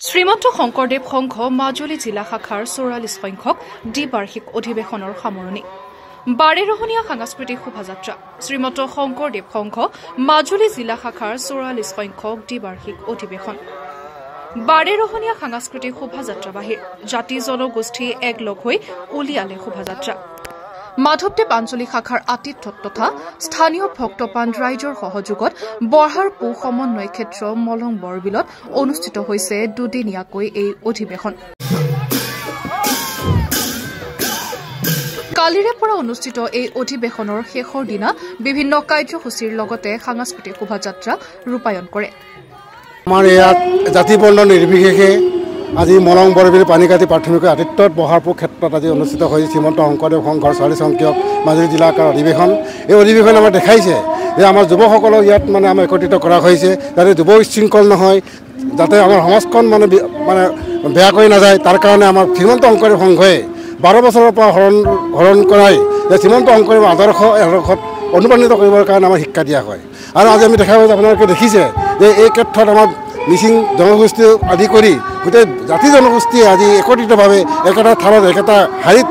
শ্ৰীমন্ত শংকৰদেৱ সংঘ মাজুলী জিলা শাখাৰ ৪৪ সংখ্যক দ্বিবাৰ্ষিক অধিৱেশনৰ সামৰণি বাৰেৰহণীয়া সাংস্কৃতিক শোভাযাত্ৰা শ্ৰীমন্ত শংকৰদেৱ সংঘ মাজুলী জিলা শাখাৰ ৪৪ সংখ্যক দ্বিবাৰ্ষিক অধিৱেশন বাৰেৰহণীয়া সাংস্কৃতিক শোভাযাত্ৰা বাহিৰ জাতি জনগোষ্ঠী একলগ হৈ উলিয়ালে শোভাযাত্ৰা মাধৱদেৱ আঞ্চলিক শাখাৰ আতিথ্যত তথা স্থানীয় ভক্তপান ৰাইজৰ সহযোগত বৰহাৰ পু সমন্বয় ক্ষেত্ৰ মলং বৰবিলত অনুষ্ঠিত হৈছে দুদিনীয়াকৈ এই অধিৱেশন কালিৰে পৰা অনুষ্ঠিত এই অধিৱেশনৰ শেষৰ দিনা বিভিন্ন কাৰ্যসূচীৰ লগতে সাংস্কৃতিক শোভাযাত্ৰা ৰূপায়ণ কৰে আমাৰ ইয়াত জাতি বৰ্ণ নিৰ্বিশেষে আজি মলং বৰবিল পানীকাটি প্ৰাথমিক আতিথ্যত বহাৰপুৰ ক্ষেত্ৰত আজি অনুষ্ঠিত হৈছে শ্ৰীমন্ত শংকৰদেৱ সংঘৰ ৪৪ সংখ্যক মাজুলী জিলা শাখাৰ অধিৱেশন এই অধিৱেশন আমাৰ দেখাইছে যে আমাৰ যুৱকসকলক ইয়াত মানে আমাৰ একত্ৰিত কৰা হৈছে যাতে যুৱ উশৃংখল নহয় যাতে আমাৰ সমাজখন মানে বেয়া কৰি নাযায় তাৰ কাৰণে আমাৰ শ্ৰীমন্ত শংকৰদেৱ সংঘই ১২ বছৰৰ পৰা হৰণ কৰাই যে শ্ৰীমন্ত শংকৰদেৱ আদৰ্শত অনুপ্ৰাণিত কৰিবৰ কাৰণে আমাৰ শিক্ষা দিয়া হয় আৰু আজি আমি দেখা পাইছোঁ আপোনালোকে দেখিছে যে এই ক্ষেত্ৰত আমাৰ মিচিং জনগোষ্ঠী আদি কৰি গোটেই জাতি জনগোষ্ঠীয়ে আজি একত্ৰিতভাৱে একেটা থালত একেটা শাৰীত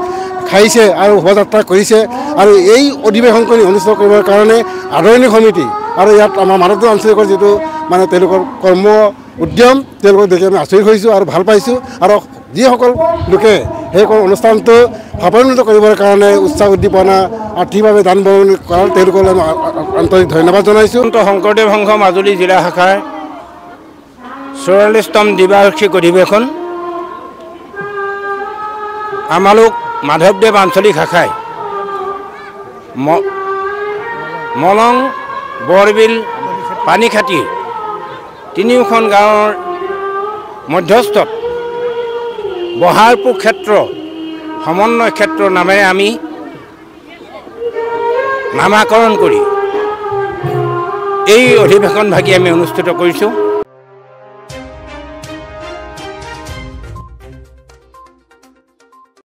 খাইছে আৰু শোভাযাত্ৰা কৰিছে আৰু এই অধিৱেশনখিনি অনুষ্ঠিত কৰিবৰ কাৰণে আদৰণি সমিতি আৰু ইয়াত আমাৰ মাধৱদেৱ আঞ্চলিকৰ যিটো মানে তেওঁলোকৰ কৰ্ম উদ্যম তেওঁলোকক দেখি আমি আচৰিত হৈছোঁ আৰু ভাল পাইছোঁ আৰু যিসকল লোকে সেই অনুষ্ঠানটো সফলোন্বিত কৰিবৰ কাৰণে উৎসাহ উদ্দীপনা আৰ্থিকভাৱে দান বৰঙণি কৰাৰ তেওঁলোকলৈ আমি আন্তৰিক ধন্যবাদ জনাইছোঁ শংকৰদেৱ সংঘ মাজুলী জিলা শাখাৰ ৪৪তম দ্বিবাৰ্ষিক অধিৱেশন আমালোক মাধৱদেৱ আঞ্চলিক শাখাই মলং বৰবিল পানীখাটি তিনিওখন গাঁৱৰ মধ্যস্থত বহাৰপুৰ ক্ষেত্ৰ সমন্বয় ক্ষেত্ৰ নামেৰে আমি নামাকৰণ কৰি এই অধিৱেশন ভাগি আমি অনুষ্ঠিত কৰিছোঁ